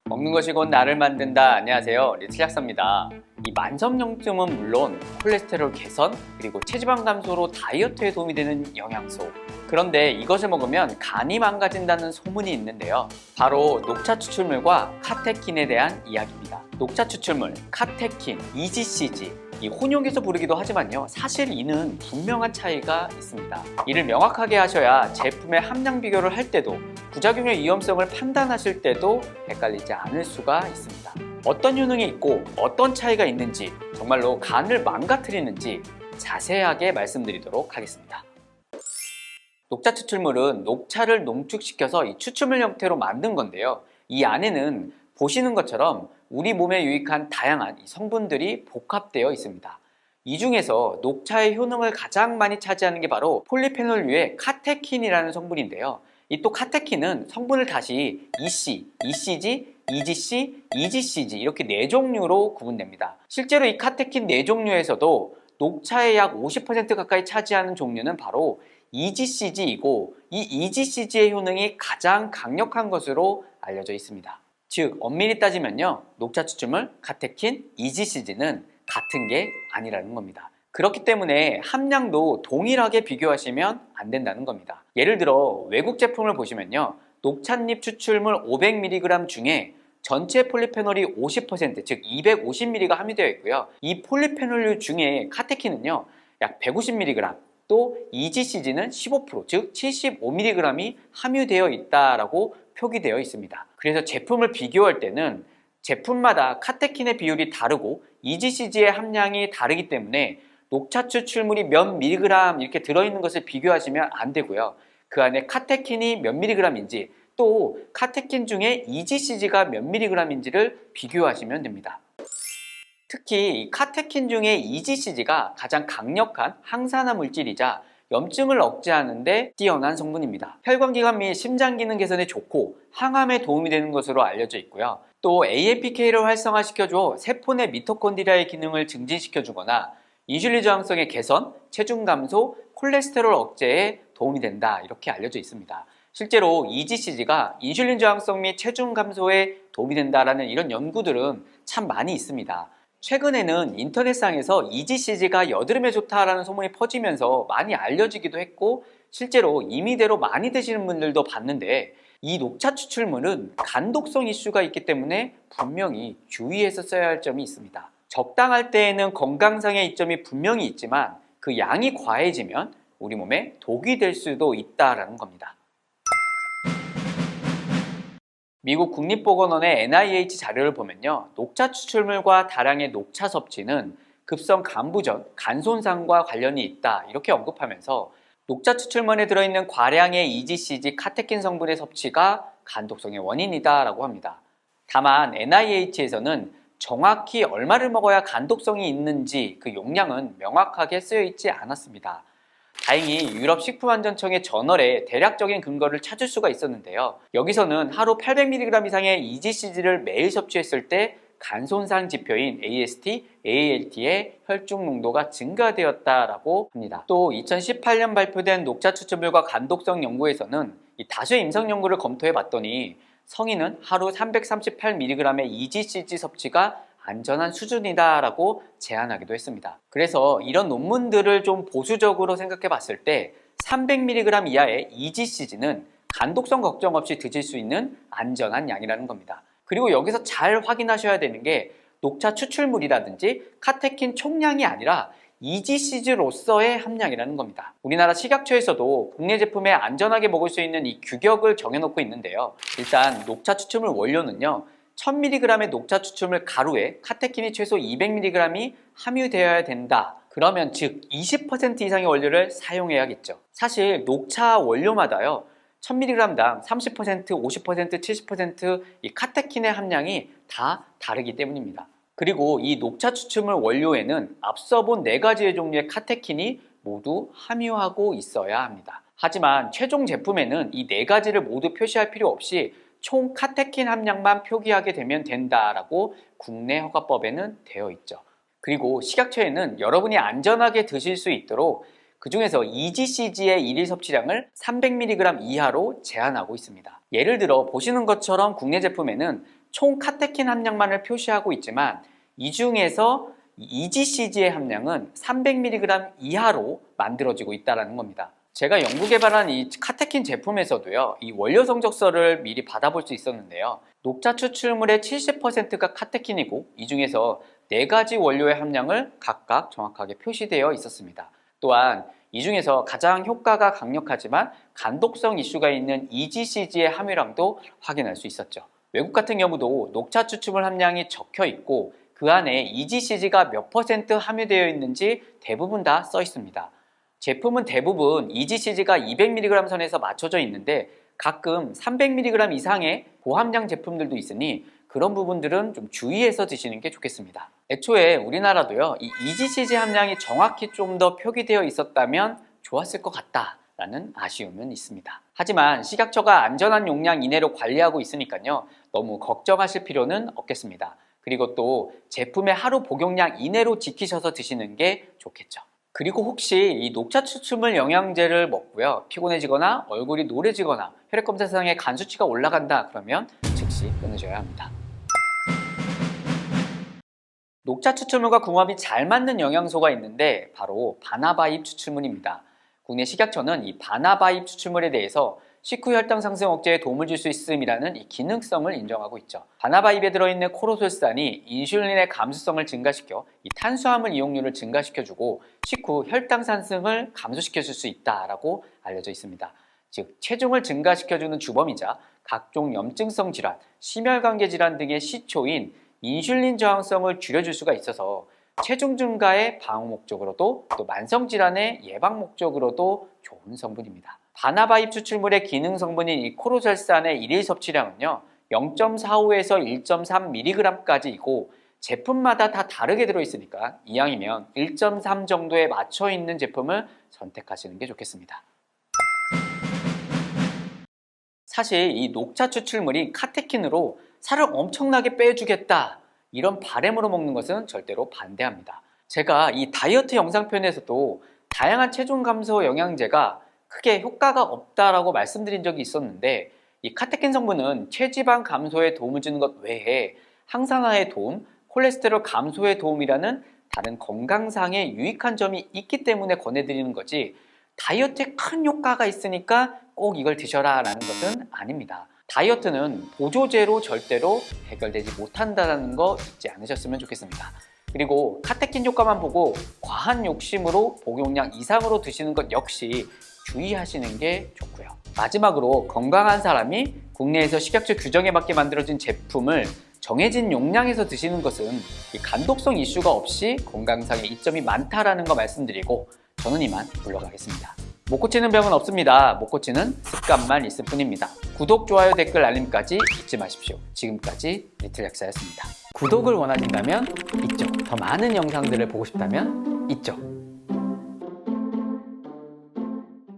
먹는 것이 곧 나를 만든다. 안녕하세요, 리틀약사입니다. 이 만성염증은 물론 콜레스테롤 개선 그리고 체지방 감소로 다이어트에 도움이 되는 영양소, 그런데 이것을 먹으면 간이 망가진다는 소문이 있는데요, 바로 녹차 추출물과 카테킨에 대한 이야기입니다. 녹차 추출물, 카테킨, EGCG, 이 혼용해서 부르기도 하지만요, 사실 이는 분명한 차이가 있습니다. 이를 명확하게 하셔야 제품의 함량 비교를 할 때도 부작용의 위험성을 판단하실 때도 헷갈리지 않을 수가 있습니다. 어떤 효능이 있고 어떤 차이가 있는지, 정말로 간을 망가뜨리는지 자세하게 말씀드리도록 하겠습니다. 녹차 추출물은 녹차를 농축시켜서 이 추출물 형태로 만든 건데요, 이 안에는 보시는 것처럼 우리 몸에 유익한 다양한 성분들이 복합되어 있습니다. 이 중에서 녹차의 효능을 가장 많이 차지하는 게 바로 폴리페놀류의 카테킨이라는 성분인데요, 이 또 카테킨은 성분을 다시 EC, ECG, EGC, EGCG 이렇게 4종류로 구분됩니다. 실제로 이 카테킨 4종류에서도 녹차의 약 50% 가까이 차지하는 종류는 바로 EGCG이고, 이 EGCG의 효능이 가장 강력한 것으로 알려져 있습니다. 즉 엄밀히 따지면요, 녹차 추출물, 카테킨, EGCG는 같은 게 아니라는 겁니다. 그렇기 때문에 함량도 동일하게 비교하시면 안 된다는 겁니다. 예를 들어 외국 제품을 보시면요, 녹찻잎 추출물 500mg 중에 전체 폴리페놀이 50%, 즉 250mg가 함유되어 있고요, 이 폴리페놀류 중에 카테킨은요 약 150mg, 또 EGCG는 15%, 즉 75mg이 함유되어 있다라고 표기되어 있습니다. 그래서 제품을 비교할 때는 제품마다 카테킨의 비율이 다르고 EGCG의 함량이 다르기 때문에 녹차 추출물이 몇 미리그램 이렇게 들어있는 것을 비교하시면 안 되고요, 그 안에 카테킨이 몇 미리그램인지, 또 카테킨 중에 EGCG가 몇 미리그램인지를 비교하시면 됩니다. 특히 이 카테킨 중에 EGCG가 가장 강력한 항산화 물질이자 염증을 억제하는 데 뛰어난 성분입니다. 혈관기관 및 심장기능 개선에 좋고 항암에 도움이 되는 것으로 알려져 있고요, 또 AMPK를 활성화시켜줘 세포 내 미토콘드리아의 기능을 증진시켜주거나 인슐린 저항성의 개선, 체중 감소, 콜레스테롤 억제에 도움이 된다 이렇게 알려져 있습니다. 실제로 EGCG가 인슐린 저항성 및 체중 감소에 도움이 된다라는 이런 연구들은 참 많이 있습니다. 최근에는 인터넷상에서 EGCG가 여드름에 좋다라는 소문이 퍼지면서 많이 알려지기도 했고, 실제로 임의대로 많이 드시는 분들도 봤는데, 이 녹차 추출물은 간독성 이슈가 있기 때문에 분명히 주의해서 써야 할 점이 있습니다. 적당할 때에는 건강상의 이점이 분명히 있지만 그 양이 과해지면 우리 몸에 독이 될 수도 있다라는 겁니다. 미국 국립보건원의 NIH 자료를 보면요, 녹차 추출물과 다량의 녹차 섭취는 급성 간부전, 간 손상과 관련이 있다 이렇게 언급하면서 녹차 추출물에 들어있는 과량의 EGCG 카테킨 성분의 섭취가 간독성의 원인이다 라고 합니다. 다만 NIH에서는 정확히 얼마를 먹어야 간독성이 있는지 그 용량은 명확하게 쓰여 있지 않았습니다. 다행히 유럽식품안전청의 저널에 대략적인 근거를 찾을 수가 있었는데요, 여기서는 하루 800mg 이상의 EGCG를 매일 섭취했을 때 간손상 지표인 AST, ALT의 혈중 농도가 증가되었다라고 합니다. 또 2018년 발표된 녹차 추출물과 간독성 연구에서는 이 다수의 임상 연구를 검토해 봤더니 성인은 하루 338mg의 EGCG 섭취가 안전한 수준이다라고 제안하기도 했습니다. 그래서 이런 논문들을 좀 보수적으로 생각해 봤을 때 300mg 이하의 EGCG는 간독성 걱정 없이 드실 수 있는 안전한 양이라는 겁니다. 그리고 여기서 잘 확인하셔야 되는 게 녹차 추출물이라든지 카테킨 총량이 아니라 EGCG로서의 함량이라는 겁니다. 우리나라 식약처에서도 국내 제품에 안전하게 먹을 수 있는 이 규격을 정해놓고 있는데요, 일단 녹차 추출물 원료는요, 1000mg의 녹차 추출물 가루에 카테킨이 최소 200mg이 함유되어야 된다. 그러면 즉 20% 이상의 원료를 사용해야겠죠. 사실 녹차 원료마다요, 1000mg당 30%, 50%, 70%이 카테킨의 함량이 다 다르기 때문입니다. 그리고 이 녹차 추출물 원료에는 앞서 본 4가지의 종류의 카테킨이 모두 함유하고 있어야 합니다. 하지만 최종 제품에는 이 4가지를 모두 표시할 필요 없이 총 카테킨 함량만 표기하게 되면 된다라고 국내 허가법에는 되어 있죠. 그리고 식약처에는 여러분이 안전하게 드실 수 있도록 그 중에서 EGCG의 일일 섭취량을 300mg 이하로 제한하고 있습니다. 예를 들어 보시는 것처럼 국내 제품에는 총 카테킨 함량만을 표시하고 있지만 이 중에서 EGCG의 함량은 300mg 이하로 만들어지고 있다는 겁니다. 제가 연구 개발한 이 카테킨 제품에서도요, 이 원료 성적서를 미리 받아볼 수 있었는데요. 녹차 추출물의 70%가 카테킨이고 이 중에서 4가지 원료의 함량을 각각 정확하게 표시되어 있었습니다. 또한 이 중에서 가장 효과가 강력하지만 간독성 이슈가 있는 EGCG의 함유량도 확인할 수 있었죠. 외국 같은 경우도 녹차 추출물 함량이 적혀 있고 그 안에 EGCG가 몇 % 함유되어 있는지 대부분 다 써 있습니다. 제품은 대부분 EGCG가 200mg 선에서 맞춰져 있는데 가끔 300mg 이상의 고함량 제품들도 있으니 그런 부분들은 좀 주의해서 드시는 게 좋겠습니다. 애초에 우리나라도요, 이 EGCG 함량이 정확히 좀 더 표기되어 있었다면 좋았을 것 같다라는 아쉬움은 있습니다. 하지만 식약처가 안전한 용량 이내로 관리하고 있으니까요, 너무 걱정하실 필요는 없겠습니다. 그리고 또 제품의 하루 복용량 이내로 지키셔서 드시는 게 좋겠죠. 그리고 혹시 이 녹차 추출물 영양제를 먹고요, 피곤해지거나 얼굴이 노래지거나 혈액검사상에 간 수치가 올라간다 그러면 즉시 끊으셔야 합니다. 녹차 추출물과 궁합이 잘 맞는 영양소가 있는데 바로 바나바잎 추출물입니다. 국내 식약처는 이 바나바잎 추출물에 대해서 식후 혈당 상승 억제에 도움을 줄 수 있음이라는 이 기능성을 인정하고 있죠. 바나바잎에 들어있는 코로솔산이 인슐린의 감수성을 증가시켜 이 탄수화물 이용률을 증가시켜주고 식후 혈당 상승을 감소시켜줄 수 있다라고 알려져 있습니다. 즉 체중을 증가시켜주는 주범이자 각종 염증성 질환, 심혈관계 질환 등의 시초인 인슐린 저항성을 줄여줄 수가 있어서 체중 증가의 방어 목적으로도 또 만성 질환의 예방 목적으로도 좋은 성분입니다. 바나바잎 추출물의 기능 성분인 이 코로솔산의 일일 섭취량은요 0.45에서 1.3mg까지이고 제품마다 다 다르게 들어있으니까 이왕이면 1.3 정도에 맞춰 있는 제품을 선택하시는 게 좋겠습니다. 사실 이 녹차 추출물이 카테킨으로 살을 엄청나게 빼주겠다 이런 바램으로 먹는 것은 절대로 반대합니다. 제가 이 다이어트 영상편에서도 다양한 체중 감소 영양제가 크게 효과가 없다라고 말씀드린 적이 있었는데 이 카테킨 성분은 체지방 감소에 도움을 주는 것 외에 항산화에 도움, 콜레스테롤 감소에 도움이라는 다른 건강상의 유익한 점이 있기 때문에 권해드리는 거지 다이어트에 큰 효과가 있으니까 꼭 이걸 드셔라 라는 것은 아닙니다. 다이어트는 보조제로 절대로 해결되지 못한다는 거 잊지 않으셨으면 좋겠습니다. 그리고 카테킨 효과만 보고 과한 욕심으로 복용량 이상으로 드시는 것 역시 주의하시는 게 좋고요. 마지막으로 건강한 사람이 국내에서 식약처 규정에 맞게 만들어진 제품을 정해진 용량에서 드시는 것은 이 간독성 이슈가 없이 건강상의 이점이 많다라는 거 말씀드리고 저는 이만 물러가겠습니다. 못 고치는 병은 없습니다. 못 고치는 습관만 있을 뿐입니다. 구독, 좋아요, 댓글, 알림까지 잊지 마십시오. 지금까지 리틀 약사였습니다. 구독을 원하신다면 이쪽, 더 많은 영상들을 보고 싶다면 이쪽.